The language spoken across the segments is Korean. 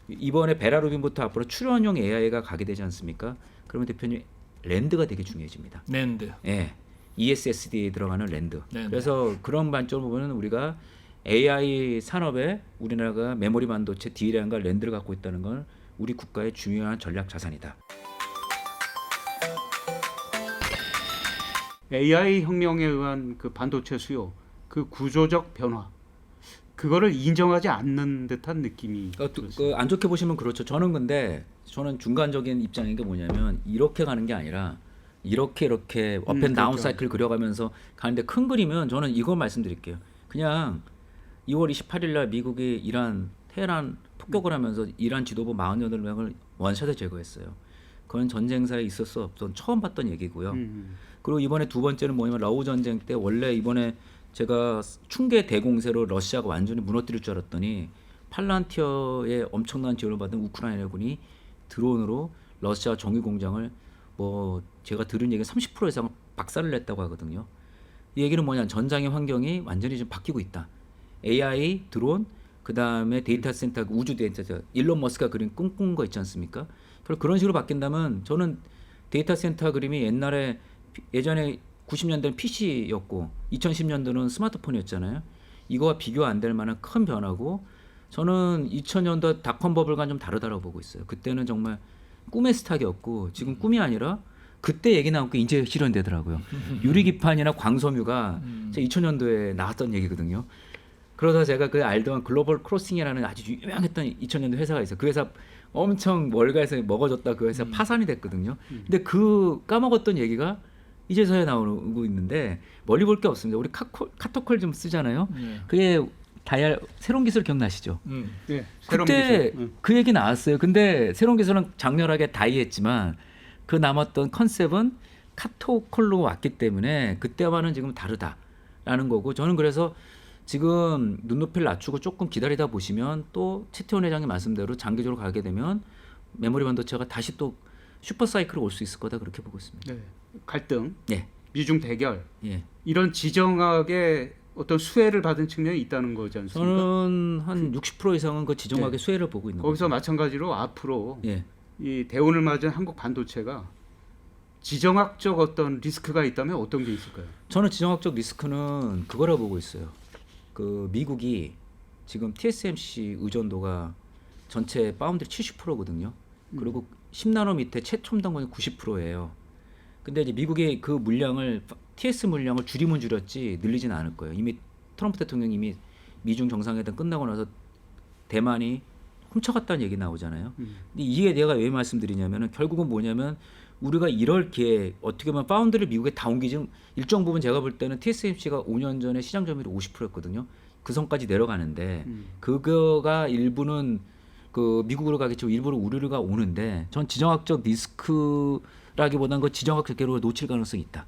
이번에 베라루빈부터 앞으로 출연용 AI가 가게 되지 않습니까? 그러면 대표님 랜드가 되게 중요해집니다. 랜드. 예, ESSD에 들어가는 랜드. 네. 그래서 그런 관점으로 보면 우리가 AI 산업에 우리나라가 메모리 반도체 D램과 랜드를 갖고 있다는 건 우리 국가의 중요한 전략 자산이다. AI 혁명에 의한 그 반도체 수요, 그 구조적 변화, 그거를 인정하지 않는 듯한 느낌이 들었어요. 안 좋게 보시면 그렇죠. 저는 중간적인 입장인 게 뭐냐면 이렇게 가는 게 아니라 이렇게 업앤다운 그렇죠. 사이클 그려가면서 가는데 큰 그림은 저는 이거 말씀드릴게요. 그냥 2월 28일 날 미국이 테헤란 폭격을 하면서 이란 지도부 48명을 원샷에 제거했어요. 그건 전쟁사에 있을 수 없던 처음 봤던 얘기고요. 그리고 이번에 두 번째는 뭐냐면 러우 전쟁 때 원래 이번에 제가 충계 대공세로 러시아가 완전히 무너뜨릴 줄 알았더니 팔란티어에 엄청난 지원을 받은 우크라이나군이 드론으로 러시아 정유 공장을 뭐 제가 들은 얘기 30% 이상 박살을 냈다고 하거든요. 이 얘기는 뭐냐? 전장의 환경이 완전히 좀 바뀌고 있다. AI, 드론, 그 다음에 데이터 센터, 우주 데이터 센터, 일론 머스크가 그린 꿈꾼 거 있지 않습니까? 그런 식으로 바뀐다면 저는 데이터 센터 그림이 예전에 90년대는 PC였고 2010년도는 스마트폰이었잖아요. 이거와 비교 안 될 만한 큰 변화고 저는 2000년도 닷컴 버블과는 좀 다르다고 보고 있어요. 그때는 정말 꿈의 스탁이었고 지금 꿈이 아니라 그때 얘기 나온 게 이제 실현되더라고요. 유리기판이나 광섬유가 2000년도에 나왔던 얘기거든요. 그러다 제가 그 알던 글로벌 크로싱이라는 아주 유명했던 2000년도 회사가 있어요. 그 회사 엄청 월가에서 먹어줬다 그 회사 파산이 됐거든요. 근데 그 까먹었던 얘기가 이제서야 나오고 있는데 멀리 볼 게 없습니다. 우리 카토콜 좀 쓰잖아요. 그게 새로운 기술 기억나시죠? 네, 새로운 그때 기술. 그 얘기 나왔어요. 근데 새로운 기술은 장렬하게 다이했지만 그 남았던 컨셉은 카토콜로 왔기 때문에 그때와는 지금 다르다라는 거고 저는 그래서 지금 눈높이를 낮추고 조금 기다리다 보시면 또 최태원 회장님 말씀대로 장기적으로 가게 되면 메모리 반도체가 다시 또 슈퍼 사이클로 올 수 있을 거다 그렇게 보고 있습니다. 네, 갈등, 예. 미중 대결, 예. 이런 지정학의 어떤 수혜를 받은 측면이 있다는 거지 않습니까? 저는 한 60% 이상은 그 지정학의 수혜를 보고 있는 거기서 거죠. 마찬가지로 앞으로 예. 이 대운을 맞은 한국 반도체가 지정학적 어떤 리스크가 있다면 어떤 게 있을까요? 저는 지정학적 리스크는 그거라고 보고 있어요. 그 미국이 지금 TSMC 의존도가 전체 파운드리 70%거든요. 그리고 10나노 밑에 최첨단권이 90%예요. 근데 이제 미국이 그 물량을 TS 물량을 줄이면 줄였지 늘리진 않을 거예요. 이미 트럼프 대통령이 이미 미중 정상회담 끝나고 나서 대만이 훔쳐갔다는 얘기 나오잖아요. 근데 이게 내가 왜 말씀드리냐면은 결국은 뭐냐면 우리가 이럴 기회 어떻게 보면 파운드를 미국에 다 옮기지 일정 부분 제가 볼 때는 TSMC가 5년 전에 시장 점유율이 50%였거든요. 그 선까지 내려가는데 그거가 일부는 그 미국으로 가겠죠. 일부러 우리가 오는데 전 지정학적 리스크라기보다는 그 지정학적 계로를 놓칠 가능성이 있다.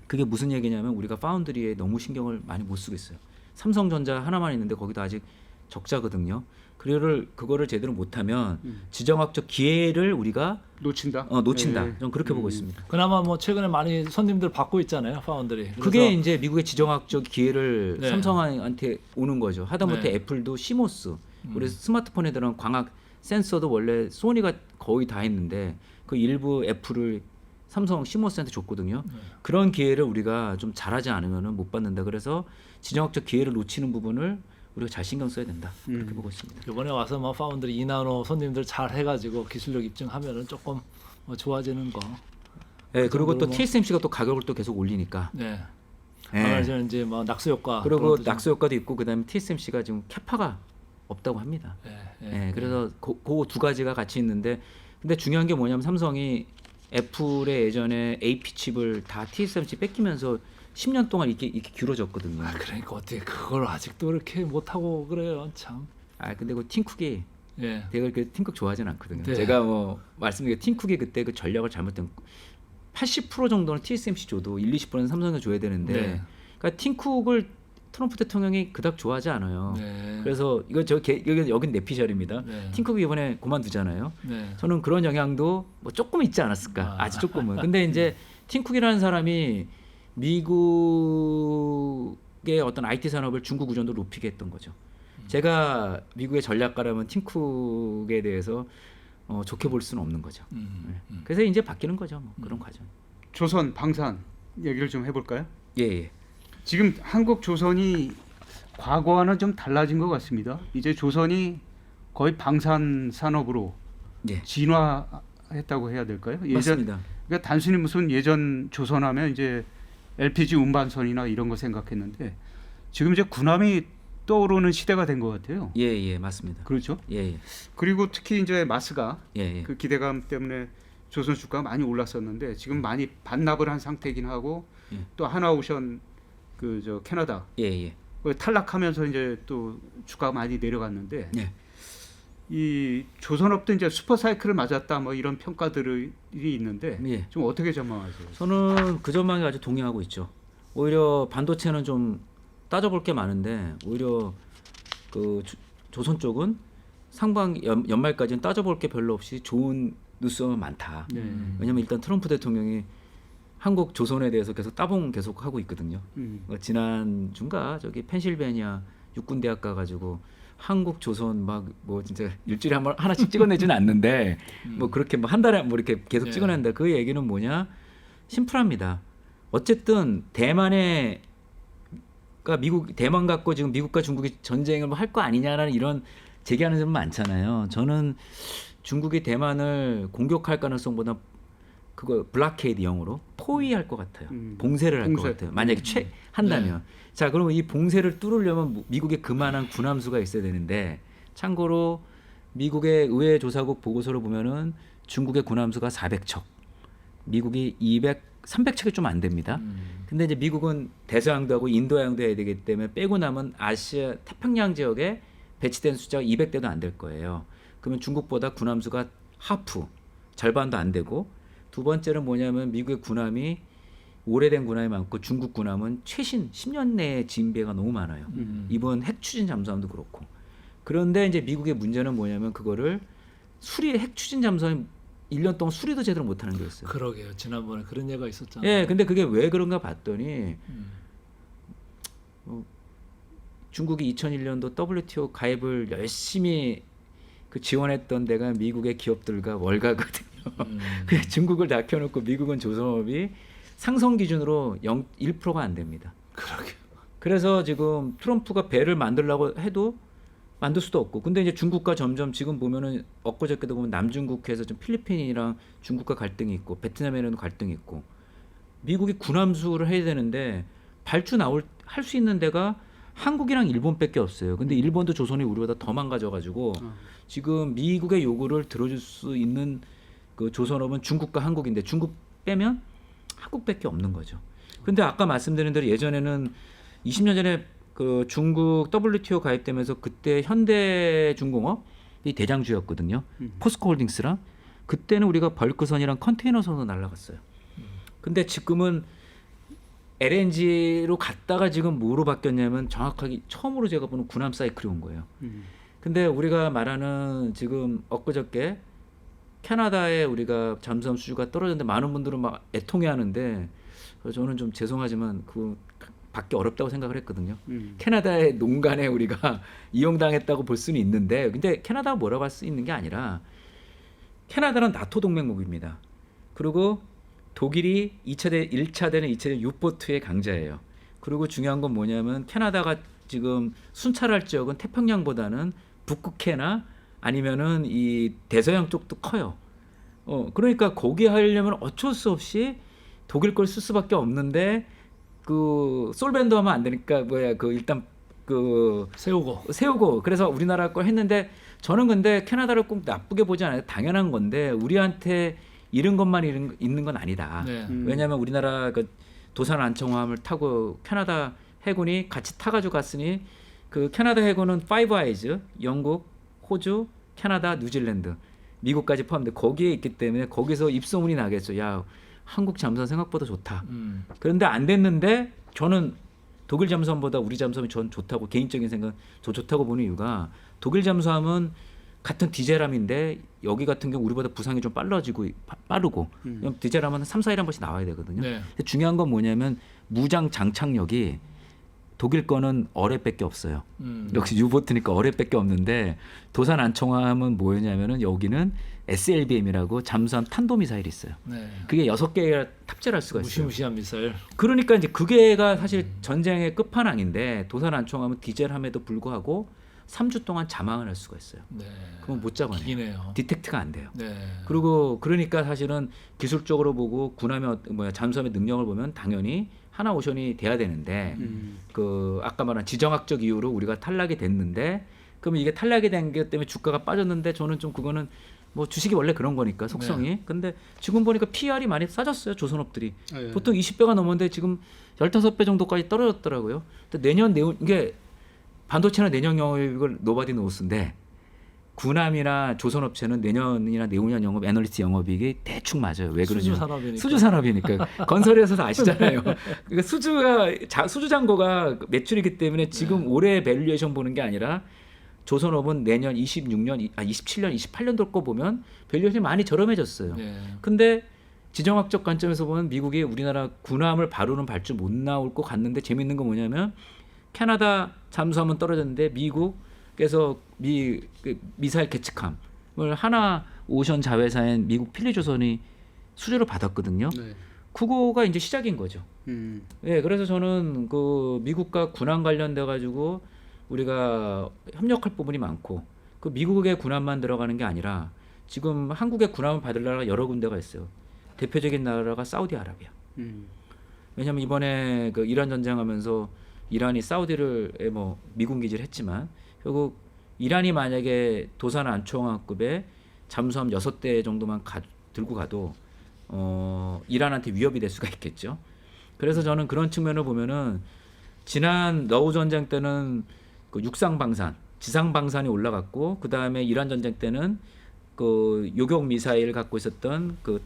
그게 무슨 얘기냐면 우리가 파운드리에 너무 신경을 많이 못 쓰고 있어요. 삼성전자 하나만 있는데 거기도 아직 적자거든요. 그거를 제대로 못하면 지정학적 기회를 우리가 놓친다. 놓친다. 네. 저는 그렇게 보고 있습니다. 그나마 뭐 최근에 많이 손님들 받고 있잖아요, 파운드리. 그래서 그게 이제 미국의 지정학적 기회를 네. 삼성한테 오는 거죠. 하다못해 네. 애플도 시모스, 우리 스마트폰에 들어간 광학 센서도 원래 소니가 거의 다 했는데 그 일부 애플을 삼성 시모스한테 줬거든요. 그런 기회를 우리가 좀 잘하지 않으면 못 받는다. 그래서 지정학적 기회를 놓치는 부분을 우리가 잘 신경 써야 된다. 그렇게 보고 있습니다. 이번에 와서 뭐 파운드리 2나노 손님들 잘 해가지고 기술력 입증하면은 조금 뭐 좋아지는 거. 네, 그리고 또 뭐- TSMC가 또 가격을 또 계속 올리니까. 네. 네. 이제 뭐 낙수 효과. 그리고 그런 것도 좀- 낙수 효과도 있고 그다음에 TSMC가 지금 캐파가 없다고 합니다. 네, 그래서 그 두 가지가 같이 있는데 근데 중요한 게 뭐냐면 삼성이 애플의 예전에 AP 칩을 다 TSMC 뺏기면서 10년 동안 이렇게 길어졌거든요. 그러니까 어떻게 그걸 아직도 그렇게 못하고 그래요, 참. 근데 그 팀쿡이 예. 내가 그 팀쿡 좋아하진 않거든요. 네. 제가 뭐 말씀드린 팀쿡이 그때 그 전략을 잘못된 80% 정도는 TSMC 줘도 20%는 삼성에 줘야 되는데 네. 그러니까 팀쿡을 트럼프 대통령이 그닥 좋아하지 않아요. 네. 그래서 여긴 내피셜입니다. 네. 팀쿡이 이번에 그만두잖아요. 네. 저는 그런 영향도 뭐 조금 있지 않았을까. 아주 조금은. 근데 이제 팀쿡이라는 사람이 미국의 어떤 IT 산업을 중국 의존도로 높이게 했던 거죠. 제가 미국의 전략가라면 팀 쿡에 대해서 좋게 볼 수는 없는 거죠. 그래서 이제 바뀌는 거죠. 뭐 그런 과정. 조선 방산 얘기를 좀 해볼까요? 예, 예. 지금 한국 조선이 과거와는 좀 달라진 것 같습니다. 이제 조선이 거의 방산 산업으로 예. 진화했다고 해야 될까요? 맞습니다. 그러니까 단순히 무슨 예전 조선하면 이제 LPG 운반선이나 이런 거 생각했는데 지금 이제 군함이 떠오르는 시대가 된 것 같아요. 예, 예, 맞습니다. 그렇죠? 예, 예. 그리고 특히 이제 마스가 예, 예. 그 기대감 때문에 조선 주가가 많이 올랐었는데 지금 많이 반납을 한 상태이긴 하고 예. 또 하나오션 그 저 캐나다 예, 예. 탈락하면서 이제 또 주가가 많이 내려갔는데 예. 이 조선업도 이제 슈퍼사이클을 맞았다 뭐 이런 평가들이 있는데 예. 좀 어떻게 전망하세요? 저는 그 전망에 아주 동의하고 있죠. 오히려 반도체는 좀 따져볼 게 많은데 오히려 그 조선 쪽은 상반 연말까지는 따져볼 게 별로 없이 좋은 뉴스가 많다. 네. 왜냐하면 일단 트럼프 대통령이 한국 조선에 대해서 계속 따봉 계속 하고 있거든요. 지난 주인가 저기 펜실베니아 육군대학 가가지고 한국 조선 막 뭐 진짜 일주일에 한 번 하나씩 찍어내지는 않는데 뭐 그렇게 뭐 한 달에 뭐 이렇게 계속 네. 찍어낸다. 그 얘기는 뭐냐? 심플합니다. 어쨌든 대만에 그러니까 미국 대만 갖고 지금 미국과 중국이 전쟁을 뭐 할 거 아니냐라는 이런 제기하는 사람 많잖아요. 저는 중국이 대만을 공격할 가능성보다 그거 블락케이드 영어로 포위할 것 같아요. 봉쇄를 할 것 봉쇄. 같아요. 만약에 한다면. 자, 그러면 이 봉쇄를 뚫으려면 미국에 그만한 군함수가 있어야 되는데 참고로 미국의 의회 조사국 보고서를 보면은 중국의 군함수가 400척, 미국이 300척이 좀 안 됩니다. 근데 이제 미국은 대서양도하고 인도양도 해야 되기 때문에 빼고 남은 아시아 태평양 지역에 배치된 숫자가 200대도 안 될 거예요. 그러면 중국보다 군함수가 하프, 절반도 안 되고 두 번째는 뭐냐면 미국의 군함이 오래된 군함이 많고 중국 군함은 최신 10년 내에 진비가 너무 많아요. 이번 핵 추진 잠수함도 그렇고. 그런데 이제 미국의 문제는 뭐냐면 그거를 핵 추진 잠수함이 1년 동안 수리도 제대로 못 하는 게 있어요. 그러게요. 지난번에 그런 얘기가 있었잖아요. 예, 근데 그게 왜 그런가 봤더니 중국이 2001년도 WTO 가입을 열심히 그 지원했던 데가 미국의 기업들과 월가거든요. 그래서 중국을 다 켜놓고 미국은 조선업이 상성 기준으로 1%가 안 됩니다. 그러게. 그래서 지금 트럼프가 배를 만들려고 해도 만들 수도 없고. 근데 이제 중국과 점점 지금 보면은 엊그저께도 보면 남중국해에서 좀 필리핀이랑 중국과 갈등이 있고 베트남에는 갈등이 있고 미국이 군함수를 해야 되는데 할 수 있는 데가 한국이랑 일본밖에 없어요. 근데 일본도 조선이 우리보다 더 망가져가지고 지금 미국의 요구를 들어줄 수 있는 그 조선업은 중국과 한국인데 중국 빼면 한국밖에 없는 거죠. 근데 아까 말씀드린 대로 예전에는 20년 전에 그 중국 WTO 가입되면서 그때 현대중공업이 대장주였거든요. 포스코홀딩스랑 그때는 우리가 벌크선이랑 컨테이너선으로 날아갔어요. 근데 지금은 LNG로 갔다가 지금 뭐로 바뀌었냐면 정확하게 처음으로 제가 보는 군함 사이클이 온 거예요. 근데 우리가 말하는 지금 엊그저께 캐나다에 우리가 잠수함 수주가 떨어졌는데 많은 분들은 막 애통해하는데 저는 좀 죄송하지만 그 받기 어렵다고 생각을 했거든요. 캐나다의 농간에 우리가 이용당했다고 볼 수는 있는데 근데 캐나다가 뭐라고 할 수 있는 게 아니라 캐나다는 나토 동맹국입니다. 그리고 독일이 1차 대는 2차 대 유보트의 강자예요. 그리고 중요한 건 뭐냐면 캐나다가 지금 순찰할 지역은 태평양보다는 북극해나 아니면은 이 대서양 쪽도 커요. 그러니까 거기 하려면 어쩔 수 없이 독일 걸 쓸 수밖에 없는데 그 솔밴드 하면 안 되니까 일단 세우고 그래서 우리나라 걸 했는데 저는 근데 캐나다를 꼭 나쁘게 보지 않아요. 당연한 건데 우리한테 이런 것만 있는 건 아니다. 네. 왜냐하면 우리나라 그 도산 안청함을 타고 캐나다 해군이 같이 타가지고 갔으니 그 캐나다 해군은 파이브 아이즈, 영국, 호주, 캐나다, 뉴질랜드, 미국까지 포함돼 거기에 있기 때문에 거기서 입소문이 나겠죠. 야, 한국 잠수함 생각보다 좋다. 그런데 안 됐는데 저는 독일 잠수함보다 우리 잠수함이 전 좋다고 개인적인 생각 더 좋다고 보는 이유가 독일 잠수함은 같은 디젤함인데 여기 같은 경우 우리보다 부상이 좀 빠르고 디젤함은 3, 4일에 한 번씩 나와야 되거든요. 네. 근데 중요한 건 뭐냐면 무장 장착력이 독일 거는 어뢰밖에 없어요. 음. 역시 유보트니까 어뢰밖에 없는데 도산 안총함은 뭐였냐면은 여기는 SLBM이라고 잠수함 탄도미사일이 있어요. 네. 그게 6개가 탑재를 할 수가 있어요. 무시무시한 미사일. 그러니까 이제 그게가 사실 전쟁의 끝판왕인데 도산 안총함은 디젤함에도 불구하고 3주 동안 자망을 할 수가 있어요. 네. 그건 못 잡아내요. 기네요. 디텍트가 안 돼요. 네. 그리고 그러니까 사실은 기술적으로 보고 군함의 잠수함의 능력을 보면 당연히 하나오션이 돼야 되는데 그 아까 말한 지정학적 이유로 우리가 탈락이 됐는데 그러면 이게 탈락이 된 게 때문에 주가가 빠졌는데 저는 좀 그거는 뭐 주식이 원래 그런 거니까 속성이. 네. 근데 지금 보니까 PR이 많이 싸졌어요. 조선업들이. 예. 보통 20배가 넘었는데 지금 15배 정도까지 떨어졌더라고요. 근데 내년 이게 반도체는 내년 영업이익을 노바디 노스인데 군함이나 조선업체는 내년이나 내후년 영업 애널리스트 영업이익이 대충 맞아요. 왜 그러냐? 수주 산업이니까. 수주 산업이니까 건설에서도 아시잖아요. 그러니까 수주 잔고가 매출이기 때문에 지금 올해 밸류에이션 보는 게 아니라 조선업은 내년 26년, 27년, 28년도 거 보면 밸류에이션이 많이 저렴해졌어요. 네. 근데 지정학적 관점에서 보면 미국이 우리나라 군함을 바로는 발 줄 못 나올 것 같는데 재밌는 건 뭐냐면 캐나다 잠수함은 떨어졌는데 미국에서 미사일 계측함을 하나 오션 자회사인 미국 필리조선이 수주를 받았거든요. 네. 그거가 이제 시작인 거죠. 예, 그래서 저는 그 미국과 군함 관련돼 가지고 우리가 협력할 부분이 많고 그 미국의 군함만 들어가는 게 아니라 지금 한국의 군함을 받을 나라가 여러 군데가 있어요. 대표적인 나라가 사우디아라비아. 왜냐하면 이번에 그 이란 전쟁하면서 이란이 사우디를 뭐 미군 기지를 했지만 결국 이란이 만약에 도산 안총함급의 잠수함 6대 정도만 들고 가도 이란한테 위협이 될 수가 있겠죠. 그래서 저는 그런 측면을 보면은 지난 너우 전쟁 때는 그 육상 방산, 지상 방산이 올라갔고 그 다음에 이란 전쟁 때는 그 요격 미사일 갖고 있었던 그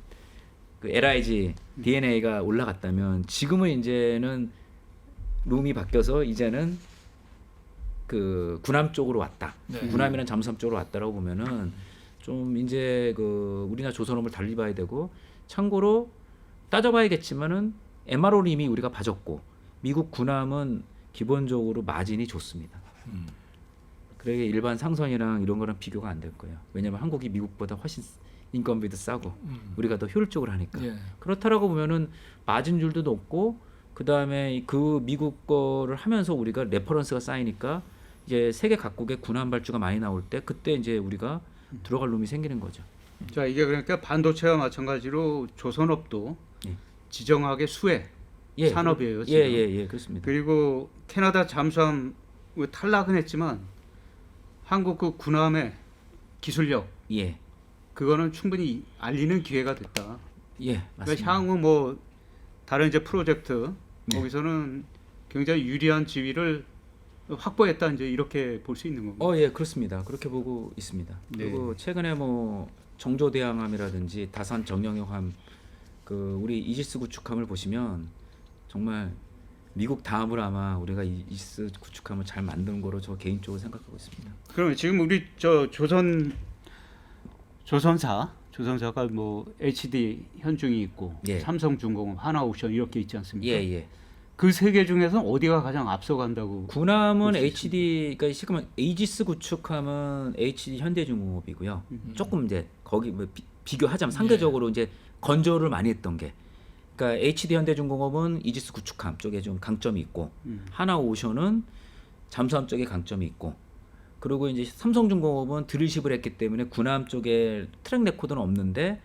LIG DNA가 올라갔다면 지금은 이제는 룸이 바뀌어서 이제는 그 군함 쪽으로 왔다. 네. 군함이나 잠수함 쪽으로 왔다라고 보면은 좀 이제 그 우리나라 조선업을 달리 봐야 되고 참고로 따져봐야겠지만은 MRO는 이미 우리가 봐줬고 미국 군함은 기본적으로 마진이 좋습니다. 그러게 일반 상선이랑 이런 거랑 비교가 안 될 거예요. 왜냐하면 한국이 미국보다 훨씬 인건비도 싸고 우리가 더 효율적으로 하니까. 예. 그렇다라고 보면은 마진율도 높고 그 다음에 그 미국 거를 하면서 우리가 레퍼런스가 쌓이니까 이제 세계 각국의 군함 발주가 많이 나올 때 그때 이제 우리가 들어갈 놈이 생기는 거죠. 자, 이게 그러니까 반도체와 마찬가지로 조선업도 예. 지정학의 수혜 산업이에요. 지금. 예, 그렇습니다. 그리고 캐나다 잠수함 탈락은 했지만 한국 그 군함의 기술력 예, 그거는 충분히 알리는 기회가 됐다. 예, 그러니까 맞습니다. 향후 뭐 다른 이제 프로젝트 네. 거기서는 굉장히 유리한 지위를 확보했다 이제 이렇게 볼 수 있는 겁니다. 예, 그렇습니다. 그렇게 보고 있습니다. 네. 그리고 최근에 뭐 정조대왕함이라든지 다산 정영역함 그 우리 이지스 구축함을 보시면 정말 미국 다음으로 아마 우리가 이지스 구축함을 잘 만든 거로 저 개인적으로 생각하고 있습니다. 그러면 지금 우리 저 조선사가 뭐 HD 현중이 있고 예. 삼성중공업, 하나오션 이렇게 있지 않습니까? 예. 그 세 개 중에서 어디가 가장 앞서간다고? 군함은 볼수 HD 그러니까 지금 에이지스 구축함은 HD 현대중공업이고요. 조금 이제 거기 뭐 비교하자면 상대적으로 이제 건조를 많이 했던 게 그러니까 HD 현대중공업은 이지스 구축함 쪽에 좀 강점이 있고 하나오션은 잠수함 쪽에 강점이 있고 그리고 이제 삼성중공업은 드릴십을 했기 때문에 군함 쪽에 트랙 레코드는 없는데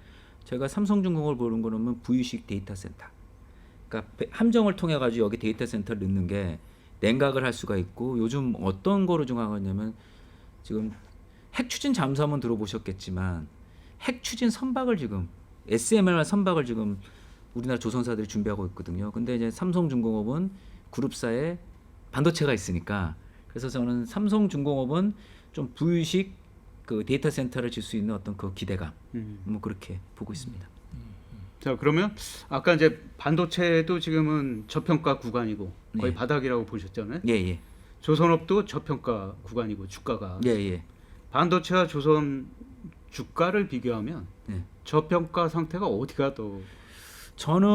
제가 삼성중공업을 보는 거는 V식 데이터 센터. 그러니까 함정을 통해 가지고 여기 데이터 센터를 넣는 게 냉각을 할 수가 있고 요즘 어떤 거로 중요하냐면 지금 핵 추진 잠수함은 들어보셨겠지만 핵 추진 선박을 지금 SMR 선박을 지금 우리나라 조선사들이 준비하고 있거든요. 근데 이제 삼성중공업은 그룹사에 반도체가 있으니까 그래서 저는 삼성중공업은 좀 V식 그 데이터 센터를 질 수 있는 어떤 그 기대감 뭐 그렇게 보고 있습니다. 자, 그러면 아까 이제 반도체도 지금은 저평가 구간이고 거의 네. 바닥이라고 보셨잖아요. 예. 조선업도 저평가 구간이고 주가가 예. 반도체와 조선 주가를 비교하면 네. 저평가 상태가 어디가 더 심하다고 저는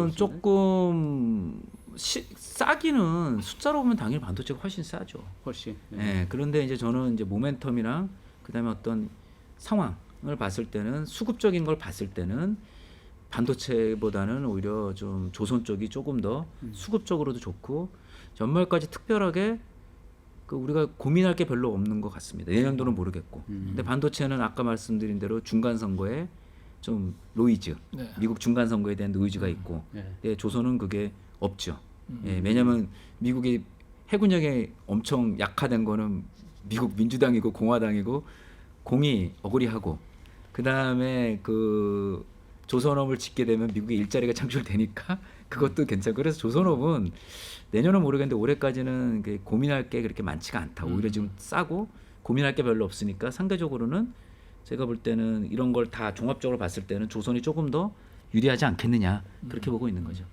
보시나요? 조금 싸기는 숫자로 보면 당연히 반도체가 훨씬 싸죠. 훨씬. 예. 그런데 이제 저는 이제 모멘텀이랑 그다음에 어떤 상황을 봤을 때는 수급적인 걸 봤을 때는 반도체보다는 오히려 좀 조선 쪽이 조금 더 수급적으로도 좋고 연말까지 특별하게 그 우리가 고민할 게 별로 없는 것 같습니다. 내년도는 모르겠고. 근데 반도체는 아까 말씀드린 대로 중간 선거에 좀 노이즈, 네. 미국 중간 선거에 대한 노이즈가 있고, 네. 예, 조선은 그게 없죠. 예, 왜냐하면 미국이 해군력이 엄청 약화된 거는 미국 민주당이고 공화당이고 공이 어그리하고 그 다음에 그 조선업을 짓게 되면 미국에 일자리가 창출되니까 그것도 괜찮고 그래서 조선업은 내년은 모르겠는데 올해까지는 고민할 게 그렇게 많지가 않다. 오히려 지금 싸고 고민할 게 별로 없으니까 상대적으로는 제가 볼 때는 이런 걸 다 종합적으로 봤을 때는 조선이 조금 더 유리하지 않겠느냐 그렇게 보고 있는 거죠.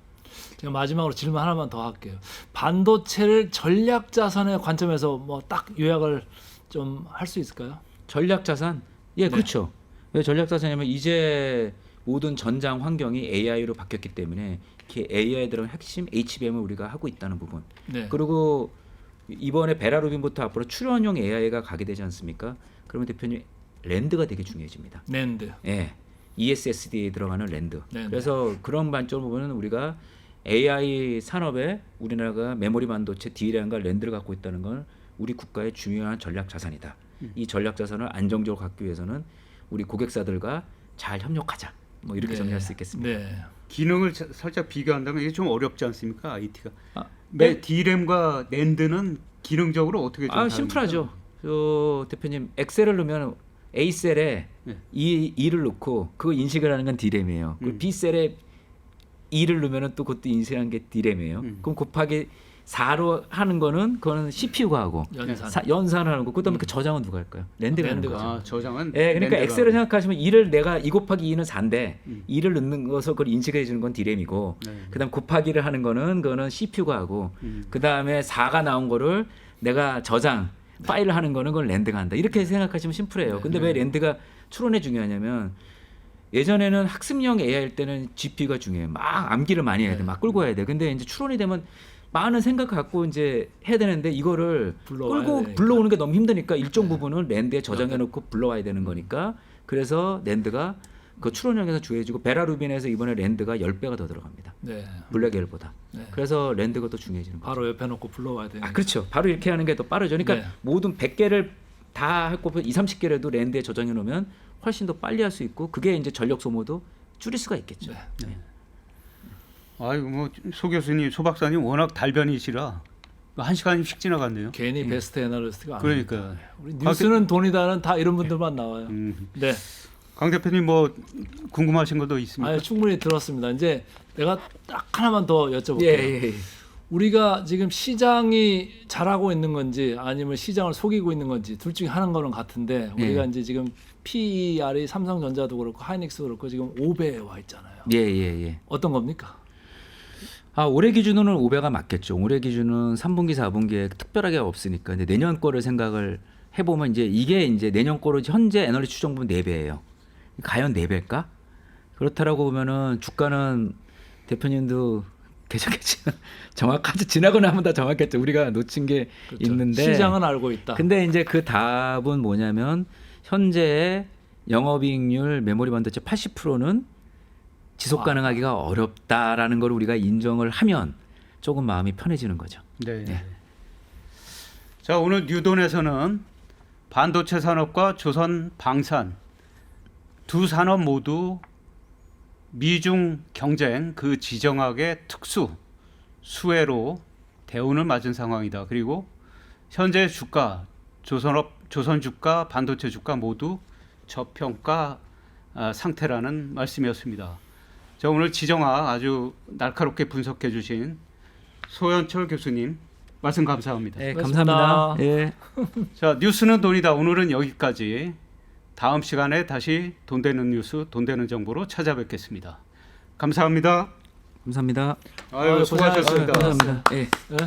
제가 마지막으로 질문 하나만 더 할게요. 반도체를 전략 자산의 관점에서 뭐 딱 요약을 좀 할 수 있을까요? 전략 자산? 예, 네. 그렇죠. 왜 전략 자산이냐면 이제 모든 전장 환경이 AI로 바뀌었기 때문에 AI에 들어간 핵심 HBM을 우리가 하고 있다는 부분. 네. 그리고 이번에 베라루빈부터 앞으로 출연용 AI가 가게 되지 않습니까? 그러면 대표님 랜드가 되게 중요해집니다. 랜드. 예, ESSD에 들어가는 랜드. 네네. 그래서 그런 관점으로 보면 우리가 AI 산업에 우리나라가 메모리 반도체 DRAM과 랜드를 갖고 있다는 건 우리 국가의 중요한 전략 자산이다. 이 전략 자산을 안정적으로 갖기 위해서는 우리 고객사들과 잘 협력하자. 뭐 이렇게 네. 정리할 수 있겠습니다. 네. 기능을 살짝 비교한다면 이게 좀 어렵지 않습니까? IT가. 네. D램과 랜드는 기능적으로 어떻게 좀 다릅니까? 심플하죠. 대표님 엑셀을 넣으면 A셀에 네. E를 넣고 그거 인식을 하는 건 D램이에요. 그리고 B셀에 E를 넣으면 또 그것도 인식하는 게 D램이에요. 그럼 곱하기 4로 하는 거는 그거는 CPU가 하고 연산. 연산을 하는 거. 그다음에 그 저장은 누가 할까요? 랜드가 하는 랜드가. 거죠. 아, 저장은. 예, 그러니까 랜드가 엑셀을 하고. 생각하시면 2를 내가 2 곱하기 2는 4인데 2를 넣는 것을 그걸 인식해 주는 건 D램이고 네. 그다음 곱하기를 하는 거는 그거는 CPU가 하고 그다음에 4가 나온 거를 내가 저장 파일을 하는 거는 그걸 랜드가 한다. 이렇게 생각하시면 심플해요. 근데 왜 랜드가 추론에 중요하냐면 예전에는 학습용 AI일 때는 GPU가 중요해요. 막 암기를 많이 해야 돼. 막 끌고 와야 돼. 근데 이제 추론이 되면 많은 생각 갖고 이제 해야 되는데 이거를 불러와야 끌고 되니까. 불러오는 게 너무 힘드니까 일정 부분은 랜드에 저장해 놓고 불러와야 되는 거니까 그래서 랜드가 그 추론형에서 중요해지고 베라루빈에서 이번에 랜드가 10배가 더 들어갑니다. 네. 블랙엘보다. 네. 그래서 랜드가 더 중요해지는 거죠. 바로 옆에 놓고 불러와야 되는. 그렇죠. 바로 이렇게 하는 게 더 빠르죠. 그러니까 네. 모든 100개를 다 했고 2, 30개라도 랜드에 저장해 놓으면 훨씬 더 빨리 할 수 있고 그게 이제 전력 소모도 줄일 수가 있겠죠. 네. 아이고 소 교수님, 소 박사님 워낙 달변이시라 1시간씩 지나갔네요. 괜히 베스트 애널리스트가 그러니까. 아닙니다. 우리 뉴스는 돈이다는 다 이런 분들만 나와요. 네. 강 대표님 뭐 궁금하신 것도 있습니까? 아, 충분히 들었습니다. 이제 내가 딱 하나만 더 여쭤볼게요. 예. 우리가 지금 시장이 잘하고 있는 건지 아니면 시장을 속이고 있는 건지 둘 중에 하나인 거는 같은데 우리가 이제 지금 PER이 삼성전자도 그렇고 하이닉스도 그렇고 지금 5배에 와 있잖아요. 예. 어떤 겁니까? 올해 기준으로는 5배가 맞겠죠. 올해 기준은 3분기, 4분기에 특별하게 없으니까 근데 내년 거를 생각을 해보면 이제 이게 이제 내년 거로 현재 에너지 추정 보면 4배예요. 과연 4배일까? 그렇다라고 보면은 주가는 대표님도 계속했지만 정확하지 지나고 나면 다 정확했죠. 우리가 놓친 게 그렇죠. 있는데 시장은 알고 있다. 근데 이제 그 답은 뭐냐면 현재의 영업이익률 메모리 반도체 80%는 지속 가능하기가 어렵다라는 걸 우리가 인정을 하면 조금 마음이 편해지는 거죠. 네. 자, 오늘 뉴돈에서는 반도체 산업과 조선 방산 두 산업 모두 미중 경쟁 그 지정학의 특수 수혜로 대운을 맞은 상황이다. 그리고 현재 주가 조선 주가 반도체 주가 모두 저평가 상태라는 말씀이었습니다. 자, 오늘 지정학 아주 날카롭게 분석해 주신 소연철 교수님 말씀 감사합니다. 네, 고맙습니다. 감사합니다. 예. 자, 뉴스는 돈이다. 오늘은 여기까지. 다음 시간에 다시 돈 되는 뉴스, 돈 되는 정보로 찾아뵙겠습니다. 감사합니다. 감사합니다. 아유, 수고하셨습니다. 감사합니다. 예. 네.